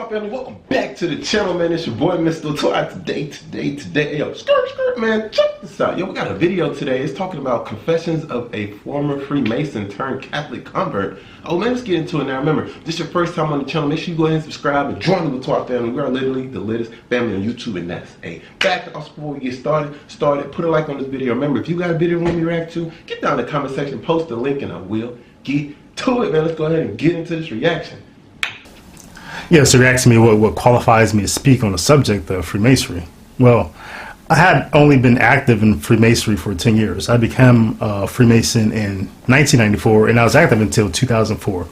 Whaatwaa family, welcome back to the channel, man. It's your boy Mr. Whaatwaa. Today, yo, skirt, man, check this out. Yo, we got a video today. It's talking about confessions of a former Freemason turned Catholic convert. Oh man, let's get into it now. Remember, if this is your first time on the channel, make sure you go ahead and subscribe and join the Whaatwaa family. We are literally the latest family on YouTube, and that's a fact. Also, before we get started, put a like on this video. Remember, if you got a video you want me to react to, get down in the comment section, post the link, and I will get to it, man. Let's go ahead and get into this reaction. Yeah, so you're asking me what qualifies me to speak on the subject of Freemasonry. Well, I had only been active in Freemasonry for 10 years. I became a Freemason in 1994, and I was active until 2004.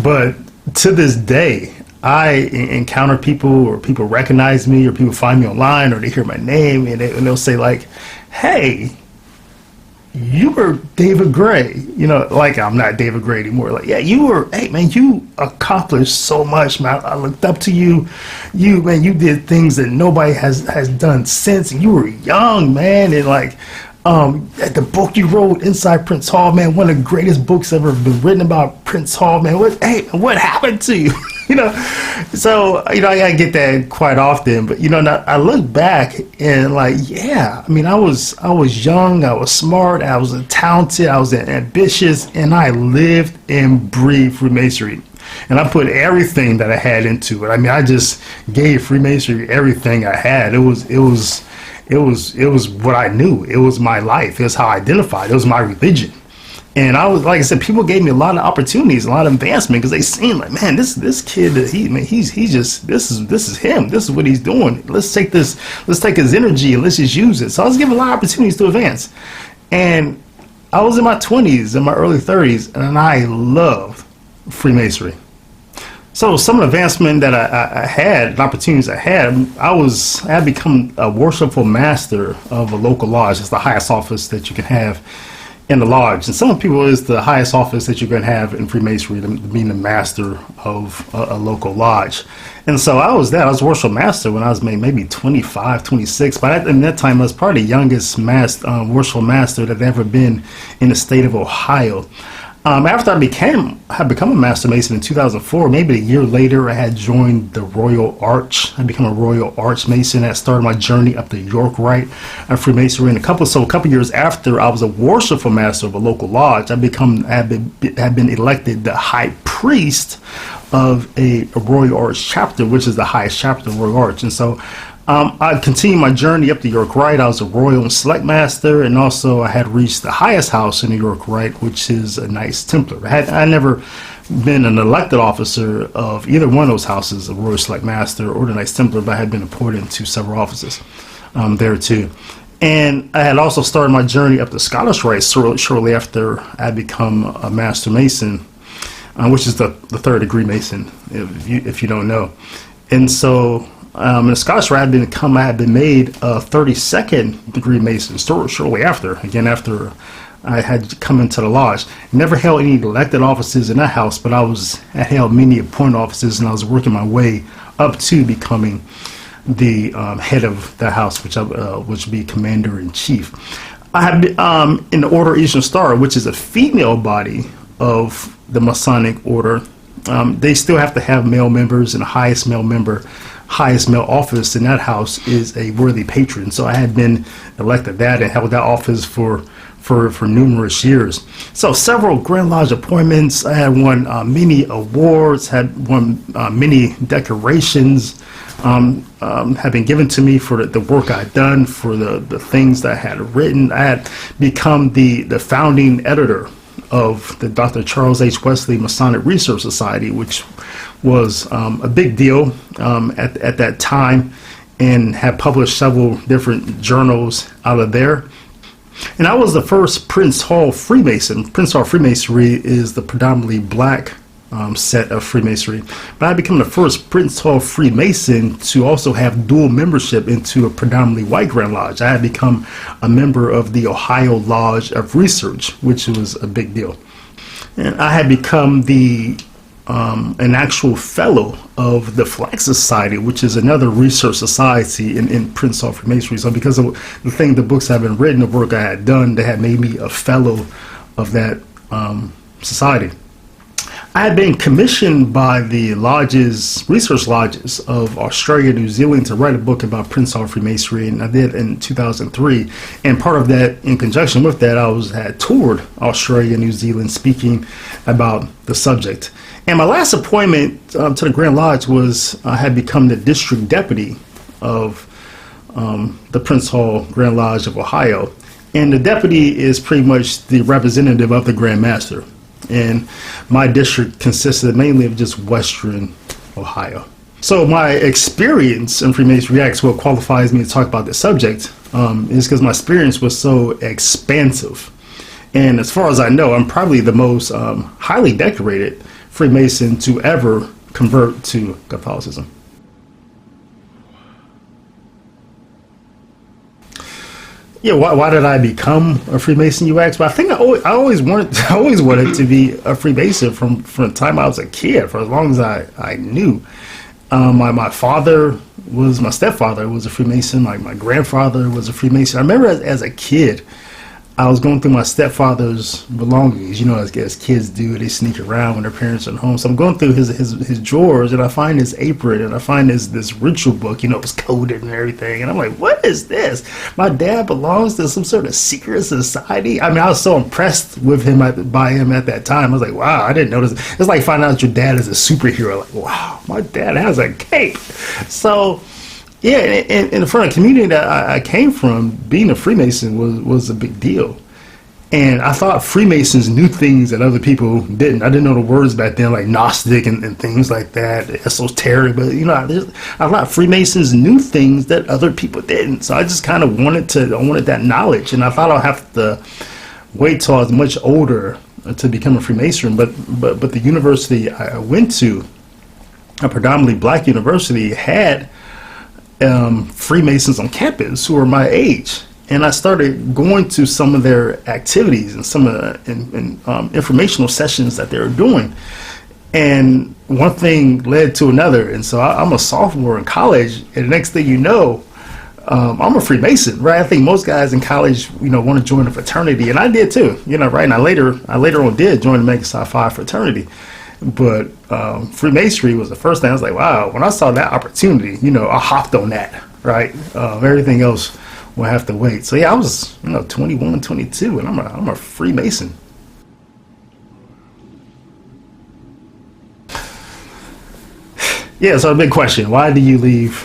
But to this day, I encounter people, or people recognize me, or people find me online, or they hear my name, and they'll say like, hey, you were David Gray, you know, like I'm not David Gray anymore. Like, yeah, you were, hey man, you accomplished so much, man. I looked up to you. Man, you did things that nobody has done since, and you were young, man. And like, the book you wrote, Inside Prince Hall, man, one of the greatest books ever been written about Prince Hall, man. What happened to you? You know, so, you know, I get that quite often, but, you know, I look back and like, yeah, I mean, I was young, I was smart, I was talented, I was ambitious, and I lived and breathed Freemasonry. And I put everything that I had into it. I mean, I just gave Freemasonry everything I had. It was what I knew. It was my life. It was how I identified. It was my religion. And I was, like I said, people gave me a lot of opportunities, a lot of advancement, because they seen like, man, this kid, he's just, this is him. This is what he's doing. Let's take his energy and let's just use it. So I was given a lot of opportunities to advance. And I was in my 20s, in my early 30s, and I loved Freemasonry. So some of the advancement that I had, the opportunities I had become a worshipful master of a local lodge. It's the highest office that you can have in the lodge, and some people is the highest office that you can have in Freemasonry, being the master of a local lodge. And so I was worship master when I was maybe 25, 26. But in that time, I was probably the youngest worship master that had ever been in the state of Ohio. After I had become a Master Mason in 2004, maybe a year later, I had joined the Royal Arch. I became a Royal Arch Mason. That started my journey up the York Rite of Freemasonry. And a couple years after, I was a worshipful master of a local lodge. Had been elected the High Priest of a Royal Arch chapter, which is the highest chapter of Royal Arch. And so I continued my journey up the York Rite. I was a Royal and Select Master, and also I had reached the highest house in the York Rite, which is a Knights Templar. I never been an elected officer of either one of those houses, a Royal Select Master or the Knights Templar, but I had been appointed into several offices there too. And I had also started my journey up the Scottish Rite shortly after I become a Master Mason, which is the third degree Mason, if you don't know. And so in the Scottish Rite, I had been made a 32nd degree Mason shortly after. Again, after I had come into the lodge. Never held any elected offices in that house, but I held many appointed offices, and I was working my way up to becoming the head of that house, which would be Commander in Chief. I had been in the Order Eastern Star, which is a female body of the Masonic Order. They still have to have male members, and the highest male office in that house is a worthy patron. So I had been elected that and held that office for numerous years. So several Grand Lodge appointments. I had won many awards, had won many decorations, had been given to me for the work I had done, for the things that I had written. I had become the founding editor of the Dr. Charles H. Wesley Masonic Research Society, which was a big deal at that time, and had published several different journals out of there. And I was the first Prince Hall Freemason. Prince Hall Freemasonry is the predominantly black set of Freemasonry, but I became the first Prince Hall Freemason to also have dual membership into a predominantly white Grand Lodge. I had become a member of the Ohio Lodge of Research, which was a big deal. And I had become an actual fellow of the Flag Society, which is another research society in Prince Hall Freemasonry. So because of the books I've been written, the work I had done, they had made me a fellow of that society. I had been commissioned by the research lodges of Australia and New Zealand to write a book about Prince Hall Freemasonry, and I did in 2003. And part of that, in conjunction with that, I had toured Australia and New Zealand speaking about the subject. And my last appointment to the Grand Lodge was I had become the district deputy of the Prince Hall Grand Lodge of Ohio. And the deputy is pretty much the representative of the Grand Master. And my district consisted mainly of just Western Ohio. So my experience in Freemasonry Acts, what qualifies me to talk about this subject, is because my experience was so expansive. And as far as I know, I'm probably the most highly decorated Freemason to ever convert to Catholicism. Yeah, why did I become a Freemason, you ask? But I think I always wanted to be a Freemason from the time I was a kid, for as long as I knew. My stepfather was a Freemason. My grandfather was a Freemason. I remember as a kid, I was going through my stepfather's belongings, as kids do. They sneak around when their parents are home. So I'm going through his drawers, and I find his apron, and I find this ritual book. It was coded and everything. And I'm like, what is this? My dad belongs to some sort of secret society? I mean, I was so impressed with him by him at that time. I was like, wow, I didn't notice. It's like finding out your dad is a superhero. Like, wow, my dad has a cape. So yeah, in the front of the community that I came from, being a Freemason was a big deal. And I thought Freemasons knew things that other people didn't. I didn't know the words back then, like Gnostic and things like that, esoteric. But, I thought Freemasons knew things that other people didn't. So I just kind of wanted that knowledge. And I thought I'd have to wait till I was much older to become a Freemason. But the university I went to, a predominantly black university, had Freemasons on campus who were my age, and I started going to some of their activities and some of the informational sessions that they were doing, and one thing led to another. And so I'm a sophomore in college, and the next thing you know, I'm a Freemason, right? I think most guys in college, want to join a fraternity, and I did too, right? And I later on did join the Mega Psi Phi fraternity. But Freemasonry was the first thing. I was like, wow, when I saw that opportunity, I hopped on that, right? Everything else will have to wait. So yeah, I was, 21, 22, and I'm a Freemason. Yeah, so a big question. Why do you leave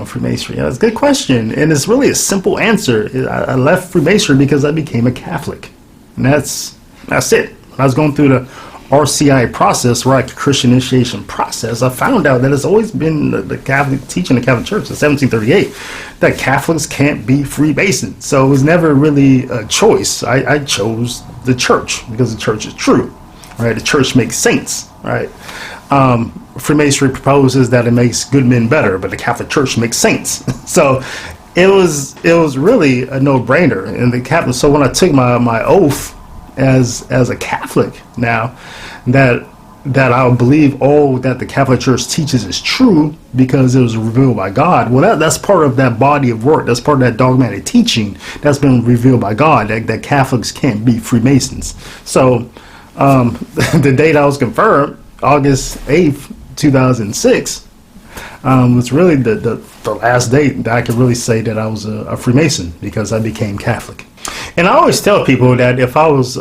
Freemasonry? That's a good question, and it's really a simple answer. I left Freemasonry because I became a Catholic, and that's it. When I was going through the RCI process, right, Christian initiation process, I found out that it's always been the Catholic teaching, the Catholic Church in 1738, that Catholics can't be Freemasons. So it was never really a choice. I chose the Church because the Church is true, right? The Church makes saints, right? Freemasonry proposes that it makes good men better, but the Catholic Church makes saints. So it was really a no-brainer. And the Catholic. So when I took my oath as a Catholic now, that I believe all that the Catholic Church teaches is true because it was revealed by God. Well, that's part of that body of work. That's part of that dogmatic teaching that's been revealed by God, that Catholics can't be Freemasons. So the date I was confirmed, August 8th, 2006, was really the last date that I could really say that I was a Freemason, because I became Catholic. And I always tell people that if I was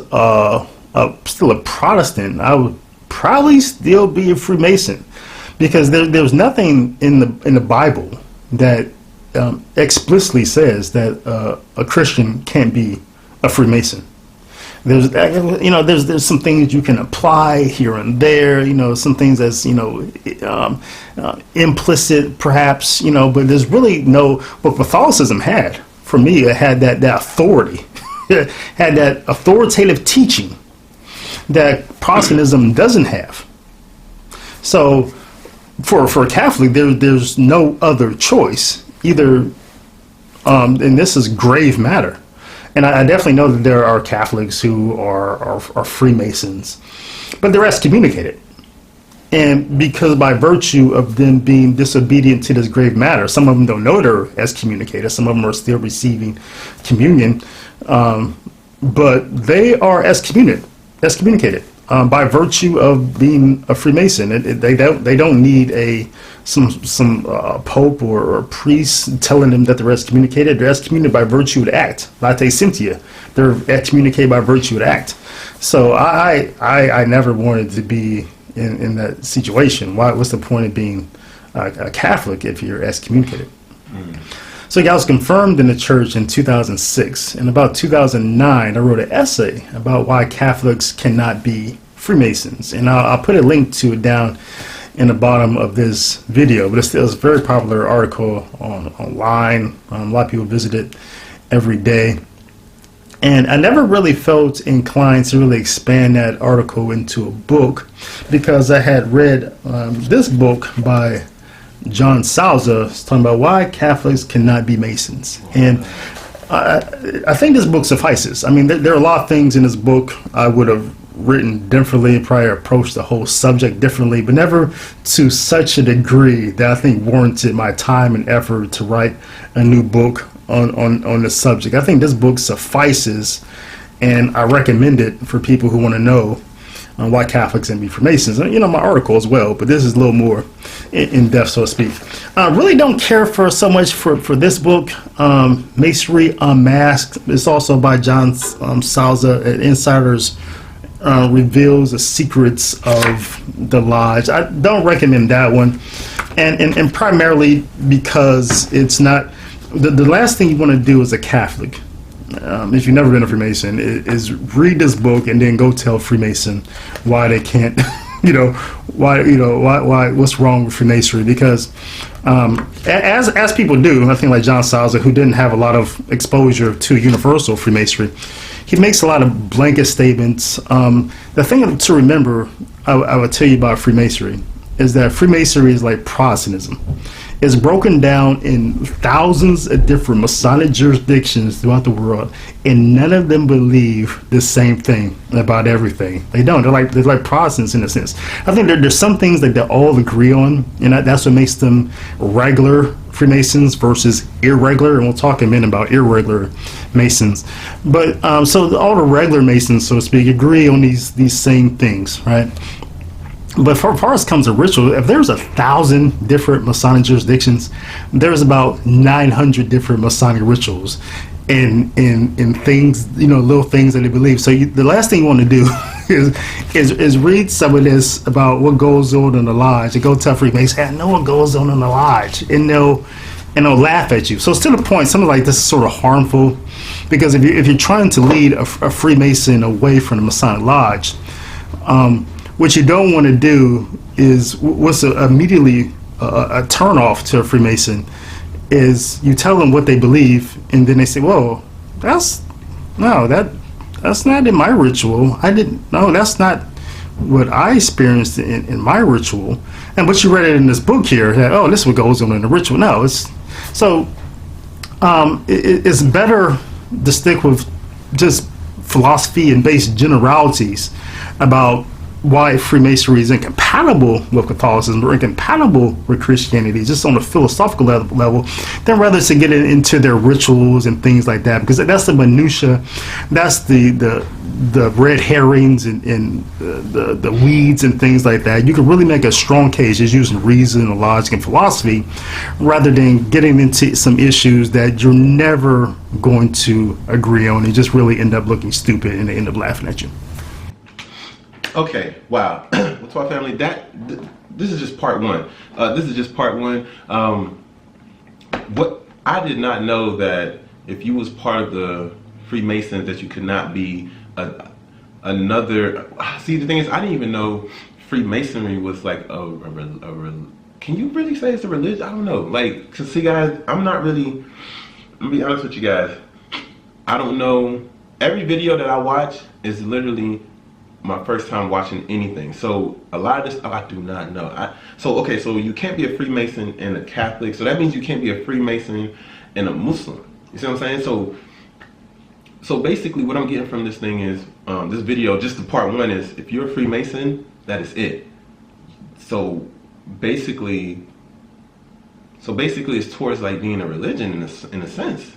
still a Protestant, I would probably still be a Freemason, because there's nothing in the Bible that explicitly says that a Christian can't be a Freemason. There's some things you can apply here and there, some things that's implicit perhaps, but there's really no. What Catholicism had, for me, it had that authority, it had that authoritative teaching that Protestantism doesn't have. So for a Catholic, there's no other choice either, and this is grave matter. And I definitely know that there are Catholics who are Freemasons, but they're excommunicated. And because by virtue of them being disobedient to this grave matter, some of them don't know they're excommunicated. Some of them are still receiving communion, but they are excommunicated. by virtue of being a Freemason. They don't need some pope or priest telling them that they're excommunicated. They're excommunicated by virtue of the act. Late Cynthia, they're excommunicated by virtue of the act. So I never wanted to be in that situation. What's the point of being a Catholic if you're excommunicated? So I was confirmed in the church in 2006. In about 2009, I wrote an essay about why Catholics cannot be Freemasons. And I'll put a link to it down in the bottom of this video. But it's a very popular article online. A lot of people visit it every day. And I never really felt inclined to really expand that article into a book because I had read this book by John Salza. It's talking about why Catholics cannot be Masons. And I think this book suffices. I mean, there are a lot of things in this book I would have written differently, probably approached the whole subject differently, but never to such a degree that I think warranted my time and effort to write a new book on the subject. I think this book suffices, and I recommend it for people who want to know why Catholics can be Freemasons. You know, my article as well, but this is a little more in depth, so to speak. I really don't care for so much for this book, Masonry Unmasked. It's also by John Salza at Insiders. Reveals the secrets of the lodge. I don't recommend that one, and primarily because it's not the last thing you want to do as a Catholic, if you've never been a Freemason, is read this book and then go tell Freemason why they can't, why what's wrong with Freemasonry, because as people do, I think like John Salza, who didn't have a lot of exposure to universal Freemasonry, he makes a lot of blanket statements. The thing to remember, I would tell you about Freemasonry, is that Freemasonry is like Protestantism. It's broken down in thousands of different Masonic jurisdictions throughout the world, and none of them believe the same thing about everything. They don't. They're like Protestants in a sense. I think there's some things that they all agree on, and that's what makes them regular Freemasons versus irregular, and we'll talk in a minute about irregular Masons. But so all the regular Masons, so to speak, agree on these same things, right? But as far as comes to ritual, if there's 1,000 different Masonic jurisdictions, there's about 900 different Masonic rituals and things, little things that they believe. So the last thing you want to do is read some of this about what goes on in the lodge and go tell Freemasons, hey, I know what goes on in the lodge, and they'll laugh at you. So it's to the point, something like this is sort of harmful, because if you're trying to lead a Freemason away from the Masonic lodge, what you don't want to do is what's immediately a turnoff to a Freemason is you tell them what they believe, and then they say, "Well, that's not in my ritual. That's not what I experienced in my ritual." And but you read it in this book here that this is what goes on in the ritual. No, it's better to stick with just philosophy and base generalities about why Freemasonry is incompatible with Catholicism or incompatible with Christianity, just on a philosophical level, then rather to get into their rituals and things like that, because that's the minutia, that's the red herrings and the weeds and things like that. You can really make a strong case just using reason and logic and philosophy, rather than getting into some issues that you're never going to agree on and just really end up looking stupid and they end up laughing at you. Okay, wow. Whaatwaa family, this is just part one. What I did not know that if you was part of the Freemasons that you could not be another. See, the thing is, I didn't even know Freemasonry was like can you really say it's a religion? I don't know. Like, cause see, guys, I'm not really. I'm gonna be honest with you guys. I don't know. Every video that I watch is literally my first time watching anything, so a lot of this stuff I do not know. So you can't be a Freemason and a Catholic, so that means you can't be a Freemason and a Muslim. You see what I'm saying? So basically what I'm getting from this thing is, this video, just the part one, is if you're a Freemason, that is it. So basically it's towards like being a religion in a sense,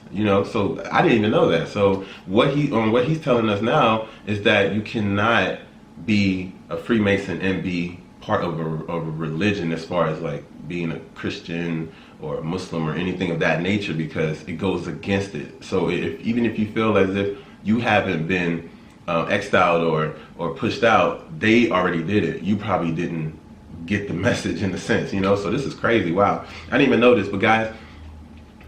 so I didn't even know that. So what he's telling us now is that you cannot be a Freemason and be part of a religion as far as like being a Christian or a Muslim or anything of that nature, because it goes against it. So even if you feel as if you haven't been exiled or pushed out, they already did it. You probably didn't get the message in a sense, you know? So this is crazy. Wow. I didn't even know this, but guys,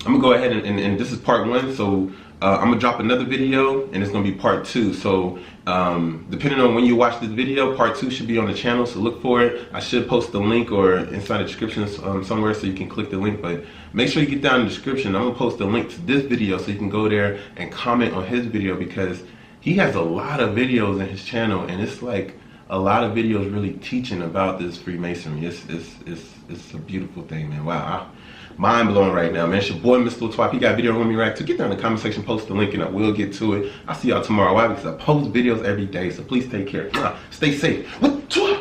I'm gonna go ahead and this is part 1. So I'm gonna drop another video and it's gonna be part 2. So depending on when you watch this video, part 2 should be on the channel, so look for it. I should post the link or inside the description somewhere so you can click the link, but make sure you get down in the description. I'm gonna post a link to this video so you can go there and comment on his video, because he has a lot of videos in his channel, and it's like a lot of videos really teaching about this Freemasonry. It's a beautiful thing, man. Wow. Mind blowing right now, man. It's your boy, Mr. Whaatwaa. If you got a video on me right to get down in the comment section, post the link, and I will get to it. I'll see y'all tomorrow. Why? Because I post videos every day, so please take care. Stay safe. Whaatwaa.